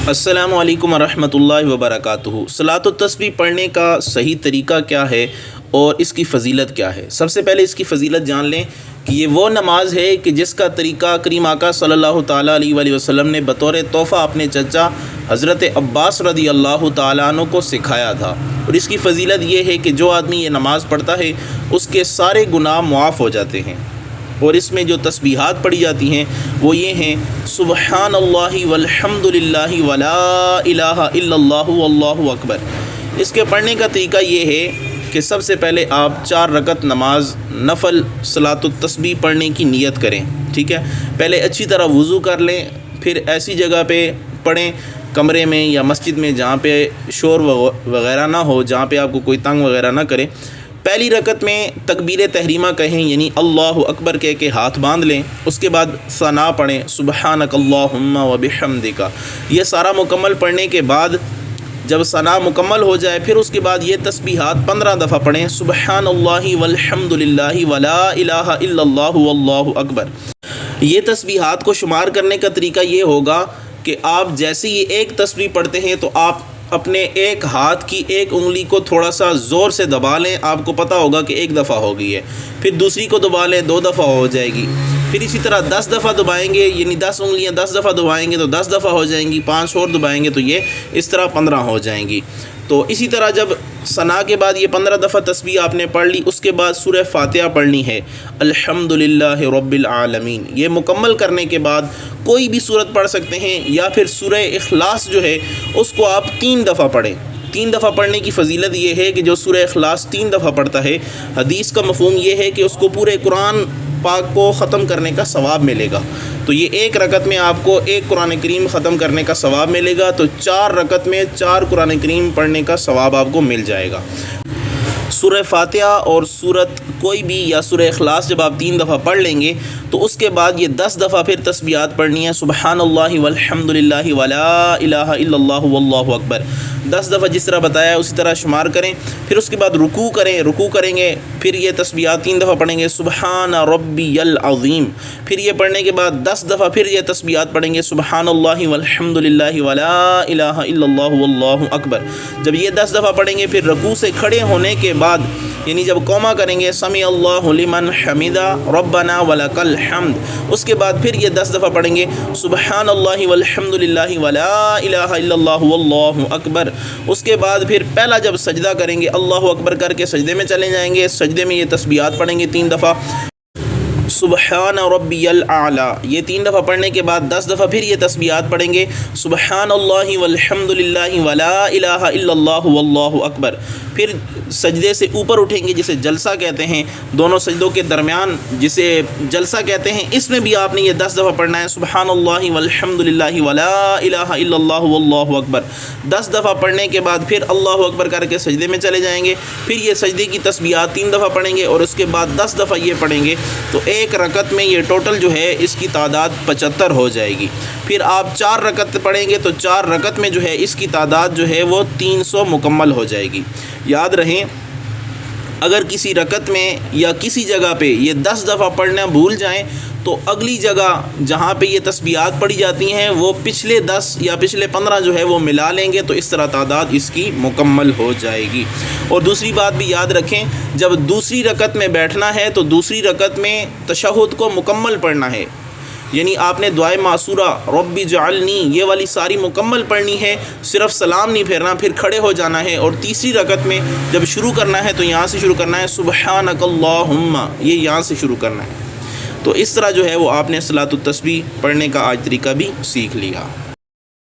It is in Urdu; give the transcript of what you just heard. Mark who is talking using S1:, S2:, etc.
S1: السلام علیکم ورحمۃ اللہ وبرکاتہ۔ صلاۃ التسبیح پڑھنے کا صحیح طریقہ کیا ہے اور اس کی فضیلت کیا ہے؟ سب سے پہلے اس کی فضیلت جان لیں کہ یہ وہ نماز ہے کہ جس کا طریقہ کریم آقا صلی اللہ تعالیٰ علیہ وآلہ وسلم نے بطور تحفہ اپنے چچا حضرت عباس رضی اللہ تعالیٰ عنہ کو سکھایا تھا۔ اور اس کی فضیلت یہ ہے کہ جو آدمی یہ نماز پڑھتا ہے اس کے سارے گناہ معاف ہو جاتے ہیں۔ اور اس میں جو تسبیحات پڑھی جاتی ہیں وہ یہ ہیں: سبحان اللہ والحمد للہ ولا الہ الا اللہ واللہ اکبر۔ اس کے پڑھنے کا طریقہ یہ ہے کہ سب سے پہلے آپ 4 رکعت نماز نفل صلاۃ التسبیح پڑھنے کی نیت کریں، ٹھیک ہے؟ پہلے اچھی طرح وضو کر لیں، پھر ایسی جگہ پہ پڑھیں کمرے میں یا مسجد میں جہاں پہ شور وغیرہ نہ ہو، جہاں پہ آپ کو کوئی تنگ وغیرہ نہ کرے۔ پہلی رکعت میں تکبیر تحریمہ کہیں، یعنی اللہ اکبر کہہ کے ہاتھ باندھ لیں۔ اس کے بعد ثنا پڑھیں، سبحانک اللہم وبحمدک۔ یہ سارا مکمل پڑھنے کے بعد جب ثنا مکمل ہو جائے پھر اس کے بعد یہ تسبیحات 15 دفعہ پڑھیں: سبحان اللہ والحمد للہ ولا الہ الا اللہ واللہ اکبر۔ یہ تسبیحات کو شمار کرنے کا طریقہ یہ ہوگا کہ آپ جیسے ہی ایک تسبیح پڑھتے ہیں تو آپ اپنے ایک ہاتھ کی ایک انگلی کو تھوڑا سا زور سے دبا لیں، آپ کو پتہ ہوگا کہ 1 دفعہ ہو گئی ہے۔ پھر دوسری کو دبا لیں، 2 دفعہ ہو جائے گی۔ پھر اسی طرح 10 دفعہ دبائیں گے، یعنی 10 انگلیاں 10 دفعہ دبائیں گے تو 10 دفعہ ہو جائیں گی، 5 اور دبائیں گے تو یہ اس طرح 15 ہو جائیں گی۔ تو اسی طرح جب ثنا کے بعد یہ 15 دفعہ تسبیح آپ نے پڑھ لی، اس کے بعد سورہ فاتحہ پڑھنی ہے، الحمدللہ رب العالمین۔ یہ مکمل کرنے کے بعد کوئی بھی سورت پڑھ سکتے ہیں، یا پھر سورہ اخلاص جو ہے اس کو آپ 3 دفعہ پڑھیں۔ 3 دفعہ پڑھنے کی فضیلت یہ ہے کہ جو سورہ اخلاص 3 دفعہ پڑھتا ہے، حدیث کا مفہوم یہ ہے کہ اس کو پورے قرآن پاک کو ختم کرنے کا ثواب ملے گا۔ تو یہ 1 رکعت میں آپ کو 1 قرآن کریم ختم کرنے کا ثواب ملے گا، تو 4 رکعت میں 4 قرآن کریم پڑھنے کا ثواب آپ کو مل جائے گا۔ سورہ فاتحہ اور سورت کوئی بھی یا سورہ اخلاص جب آپ 3 دفعہ پڑھ لیں گے تو اس کے بعد یہ 10 دفعہ پھر تسبیحات پڑھنی ہے: سبحان اللہ والحمد للہ ولا الہ الا اللہ واللہ اکبر۔ 10 دفعہ جس طرح بتایا ہے اسی طرح شمار کریں۔ پھر اس کے بعد رکوع کریں گے، پھر یہ تسبیحات 3 دفعہ پڑھیں گے: سبحان ربی العظیم۔ پھر یہ پڑھنے کے بعد 10 دفعہ پھر یہ تسبیحات پڑھیں گے: سبحان اللہ والحمد للہ ولا الہ الا اللہ واللہ اکبر۔ جب یہ 10 دفعہ پڑھیں گے پھر رکوع سے کھڑے ہونے کے بعد، یعنی جب قوما کریں گے: سمع اللہ لمن حمدہ ربنا ولک الحمد۔ اس کے بعد پھر یہ 10 دفعہ پڑھیں گے: سبحان اللہ والحمد للہ ولا الہ الا اللہ واللہ اکبر۔ اس کے بعد پھر پہلا جب سجدہ کریں گے اللہ اکبر کر کے سجدے میں چلے جائیں گے، سجدے میں یہ تسبیحات پڑھیں گے 3 دفعہ: سبحان ربی الاعلی۔ یہ 3 دفعہ پڑھنے کے بعد 10 دفعہ پھر یہ تسبیحات پڑھیں گے: سبحان اللہ والحمد للہ ولا الہ الا اللہ واللہ اکبر۔ پھر سجدے سے اوپر اٹھیں گے جسے جلسہ کہتے ہیں، دونوں سجدوں کے درمیان جسے جلسہ کہتے ہیں، اس میں بھی آپ نے یہ 10 دفعہ پڑھنا ہے: سبحان اللہ والحمد للہ ولا الہ الا اللہ واللہ اکبر۔ 10 دفعہ پڑھنے کے بعد پھر اللہ اکبر کر کے سجدے میں چلے جائیں گے، پھر یہ سجدے کی تسبیحات 3 دفعہ پڑھیں گے اور اس کے بعد 10 دفعہ یہ پڑھیں گے، تو 1 رکعت میں یہ ٹوٹل جو ہے اس کی تعداد 75 ہو جائے گی۔ پھر آپ 4 رکعت پڑھیں گے تو 4 رکعت میں جو ہے اس کی تعداد جو ہے وہ 300 مکمل ہو جائے گی۔ یاد رہیں، اگر کسی رکعت میں یا کسی جگہ پہ یہ 10 دفعہ پڑھنا بھول جائیں تو اگلی جگہ جہاں پہ یہ تسبیحات پڑھی جاتی ہیں وہ پچھلے 10 یا پچھلے 15 جو ہے وہ ملا لیں گے، تو اس طرح تعداد اس کی مکمل ہو جائے گی۔ اور دوسری بات بھی یاد رکھیں، جب دوسری رکعت میں بیٹھنا ہے تو دوسری رکعت میں تشہد کو مکمل پڑھنا ہے، یعنی آپ نے دعائے معصورہ رب اجعلنی یہ والی ساری مکمل پڑھنی ہے، صرف سلام نہیں پھیرنا، پھر کھڑے ہو جانا ہے۔ اور تیسری رکعت میں جب شروع کرنا ہے تو یہاں سے شروع کرنا ہے: سبحانک اللہم، یہ یہاں سے شروع کرنا ہے۔ تو اس طرح جو ہے وہ آپ نے صلاۃ التسبیح پڑھنے کا آج طریقہ بھی سیکھ لیا۔